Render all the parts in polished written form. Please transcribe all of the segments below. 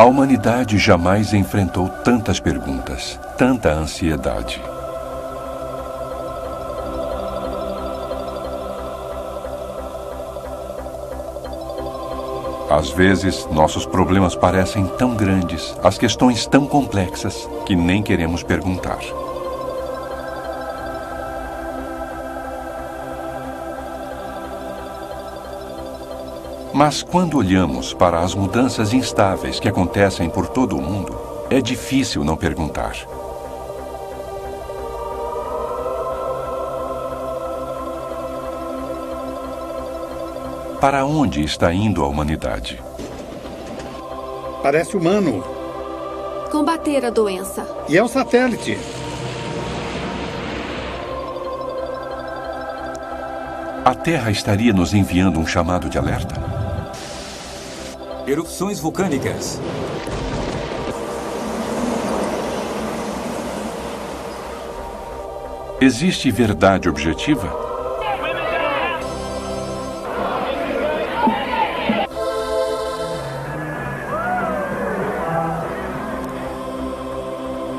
A humanidade jamais enfrentou tantas perguntas, tanta ansiedade. Às vezes, nossos problemas parecem tão grandes, as questões tão complexas, que nem queremos perguntar. Mas quando olhamos para as mudanças instáveis que acontecem por todo o mundo, é difícil não perguntar. Para onde está indo a humanidade? Parece humano. Combater a doença. E é um satélite. A Terra estaria nos enviando um chamado de alerta? Erupções vulcânicas. Existe verdade objetiva?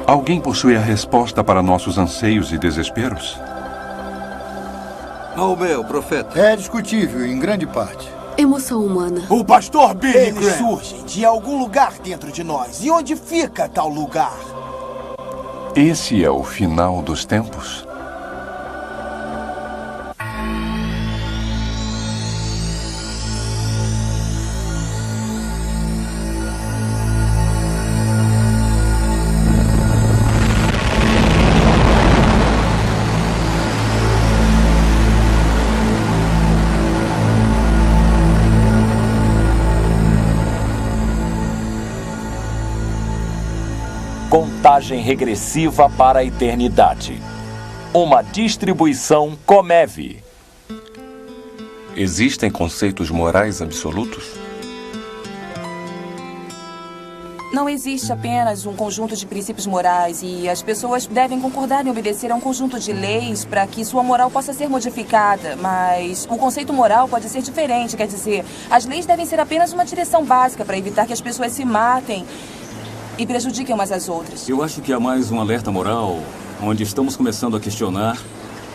Alguém possui a resposta para nossos anseios e desesperos? Maomé, o profeta. É discutível, em grande parte. Emoção humana. O pastor Billy Eles Graham. surgem de algum lugar dentro de nós. E onde fica tal lugar? Esse é o final dos tempos? Contagem regressiva para a eternidade. Uma distribuição Comev. Existem conceitos morais absolutos? Não existe apenas um conjunto de princípios morais e as pessoas devem concordar em obedecer a um conjunto de leis para que sua moral possa ser modificada. Mas o conceito moral pode ser diferente, quer dizer, as leis devem ser apenas uma direção básica para evitar que as pessoas se matem e prejudiquem umas às outras. Eu acho que há mais um alerta moral, onde estamos começando a questionar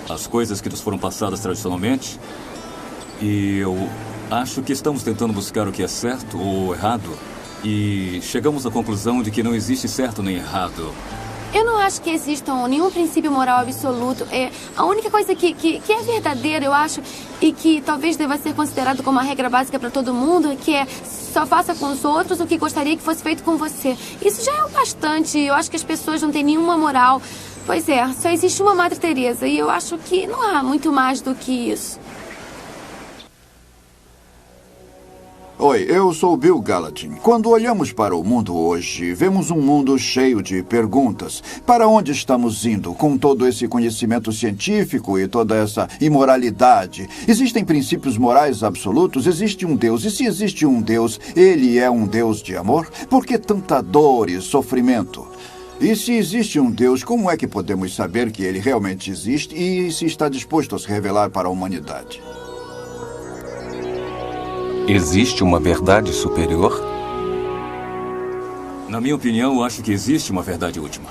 as coisas que nos foram passadas tradicionalmente. E eu acho que estamos tentando buscar o que é certo ou errado. E chegamos à conclusão de que não existe certo nem errado. Eu não acho que exista nenhum princípio moral absoluto. A única coisa que é verdadeira, eu acho, e que talvez deva ser considerado como uma regra básica para todo mundo, que é só faça com os outros o que gostaria que fosse feito com você. Isso já é o bastante. Eu acho que as pessoas não têm nenhuma moral. Pois é, só existe uma Madre Teresa e eu acho que não há muito mais do que isso. Oi, eu sou Bill Gallatin. Quando olhamos para o mundo hoje, vemos um mundo cheio de perguntas. Para onde estamos indo com todo esse conhecimento científico e toda essa imoralidade? Existem princípios morais absolutos? Existe um Deus. E se existe um Deus, ele é um Deus de amor? Por que tanta dor e sofrimento? E se existe um Deus, como é que podemos saber que ele realmente existe e se está disposto a se revelar para a humanidade? Existe uma verdade superior? Na minha opinião, eu acho que existe uma verdade última.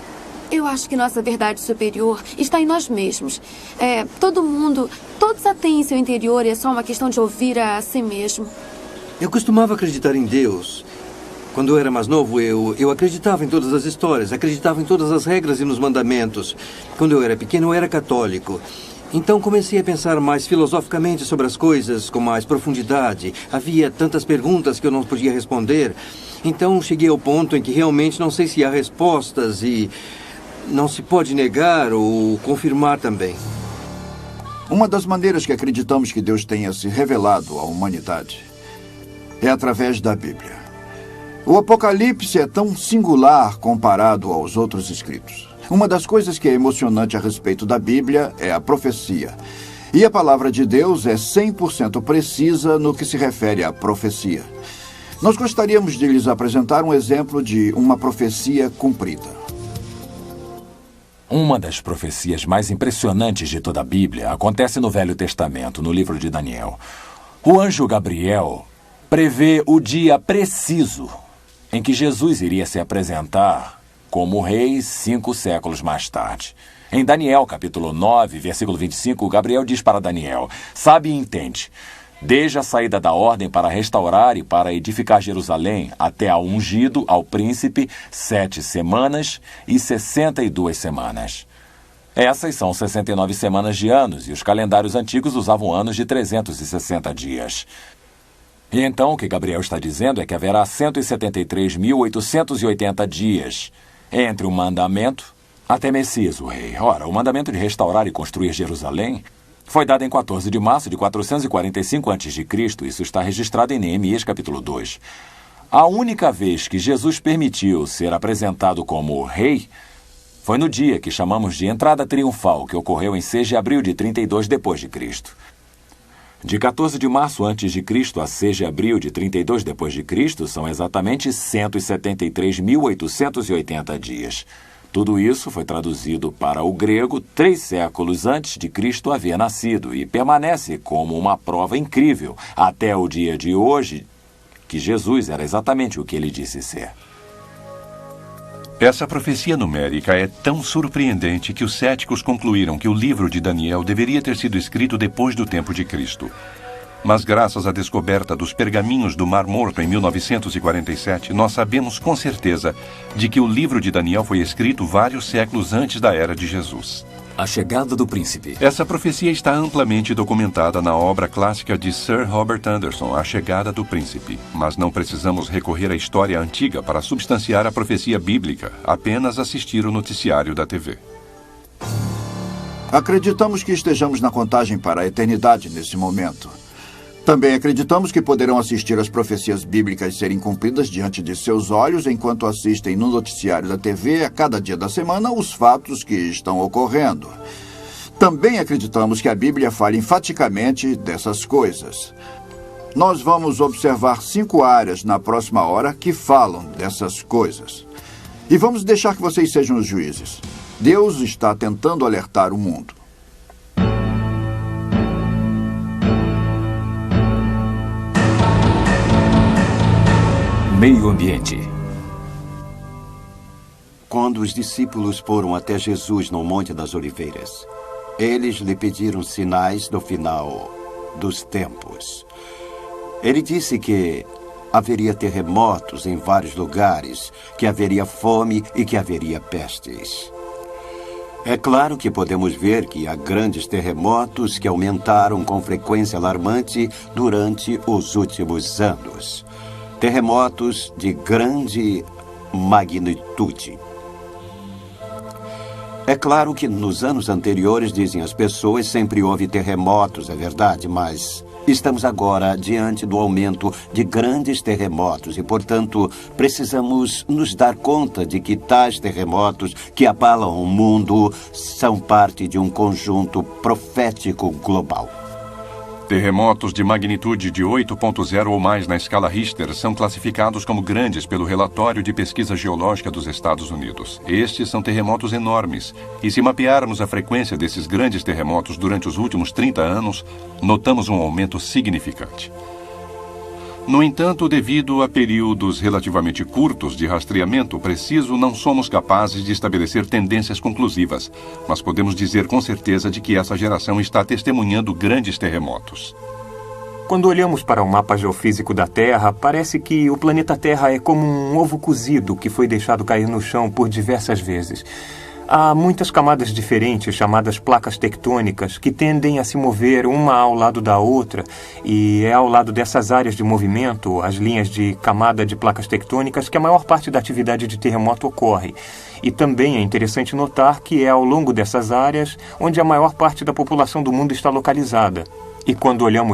Eu acho que nossa verdade superior está em nós mesmos. Todo mundo, todos a têm em seu interior e é só uma questão de ouvir a si mesmo. Eu costumava acreditar em Deus. Quando eu era mais novo, eu acreditava em todas as histórias, acreditava em todas as regras e nos mandamentos. Quando eu era pequeno, eu era católico. Então comecei a pensar mais filosoficamente sobre as coisas, com mais profundidade. Havia tantas perguntas que eu não podia responder. Então cheguei ao ponto em que realmente não sei se há respostas e não se pode negar ou confirmar também. Uma das maneiras que acreditamos que Deus tenha se revelado à humanidade é através da Bíblia. O Apocalipse é tão singular comparado aos outros escritos. Uma das coisas que é emocionante a respeito da Bíblia é a profecia. E a palavra de Deus é 100% precisa no que se refere à profecia. Nós gostaríamos de lhes apresentar um exemplo de uma profecia cumprida. Uma das profecias mais impressionantes de toda a Bíblia acontece no Velho Testamento, no livro de Daniel. O anjo Gabriel prevê o dia preciso em que Jesus iria se apresentar como rei 5 séculos mais tarde. Em Daniel, capítulo 9, versículo 25, Gabriel diz para Daniel: sabe e entende, desde a saída da ordem para restaurar e para edificar Jerusalém até ao ungido, ao príncipe, 7 semanas e 62 semanas. Essas são 69 semanas de anos, e os calendários antigos usavam anos de 360 dias. E então o que Gabriel está dizendo é que haverá 173.880 dias entre o mandamento até Messias, o rei. Ora, o mandamento de restaurar e construir Jerusalém foi dado em 14 de março de 445 a.C. Isso está registrado em Neemias, capítulo 2. A única vez que Jesus permitiu ser apresentado como rei foi no dia que chamamos de entrada triunfal, que ocorreu em 6 de abril de 32 depois de Cristo. De 14 de março a.C. a 6 de abril de 32 depois de Cristo são exatamente 173.880 dias. Tudo isso foi traduzido para o grego 3 séculos antes de Cristo haver nascido e permanece como uma prova incrível até o dia de hoje que Jesus era exatamente o que ele disse ser. Essa profecia numérica é tão surpreendente que os céticos concluíram que o livro de Daniel deveria ter sido escrito depois do tempo de Cristo. Mas graças à descoberta dos pergaminhos do Mar Morto em 1947, nós sabemos com certeza de que o livro de Daniel foi escrito vários séculos antes da era de Jesus. A chegada do príncipe. Essa profecia está amplamente documentada na obra clássica de Sir Robert Anderson, A Chegada do Príncipe. Mas não precisamos recorrer à história antiga para substanciar a profecia bíblica, apenas assistir o noticiário da TV. Acreditamos que estejamos na contagem para a eternidade nesse momento. Também acreditamos que poderão assistir às profecias bíblicas serem cumpridas diante de seus olhos enquanto assistem no noticiário da TV a cada dia da semana os fatos que estão ocorrendo. Também acreditamos que a Bíblia fala enfaticamente dessas coisas. Nós vamos observar 5 áreas na próxima hora que falam dessas coisas. E vamos deixar que vocês sejam os juízes. Deus está tentando alertar o mundo. Meio ambiente. Quando os discípulos foram até Jesus no Monte das Oliveiras, eles lhe pediram sinais do final dos tempos. Ele disse que haveria terremotos em vários lugares, que haveria fome e que haveria pestes. É claro que podemos ver que há grandes terremotos que aumentaram com frequência alarmante durante os últimos anos. Terremotos de grande magnitude. É claro que nos anos anteriores, dizem as pessoas, sempre houve terremotos, é verdade, mas estamos agora diante do aumento de grandes terremotos e, portanto, precisamos nos dar conta de que tais terremotos que abalam o mundo são parte de um conjunto profético global. Terremotos de magnitude de 8.0 ou mais na escala Richter são classificados como grandes pelo Relatório de Pesquisa Geológica dos Estados Unidos. Estes são terremotos enormes, e se mapearmos a frequência desses grandes terremotos durante os últimos 30 anos, notamos um aumento significante. No entanto, devido a períodos relativamente curtos de rastreamento preciso, não somos capazes de estabelecer tendências conclusivas, mas podemos dizer com certeza de que essa geração está testemunhando grandes terremotos. Quando olhamos para o mapa geofísico da Terra, parece que o planeta Terra é como um ovo cozido que foi deixado cair no chão por diversas vezes. Há muitas camadas diferentes, chamadas placas tectônicas, que tendem a se mover uma ao lado da outra, e é ao lado dessas áreas de movimento, as linhas de camada de placas tectônicas, que a maior parte da atividade de terremoto ocorre. E também é interessante notar que é ao longo dessas áreas onde a maior parte da população do mundo está localizada. E quando olhamos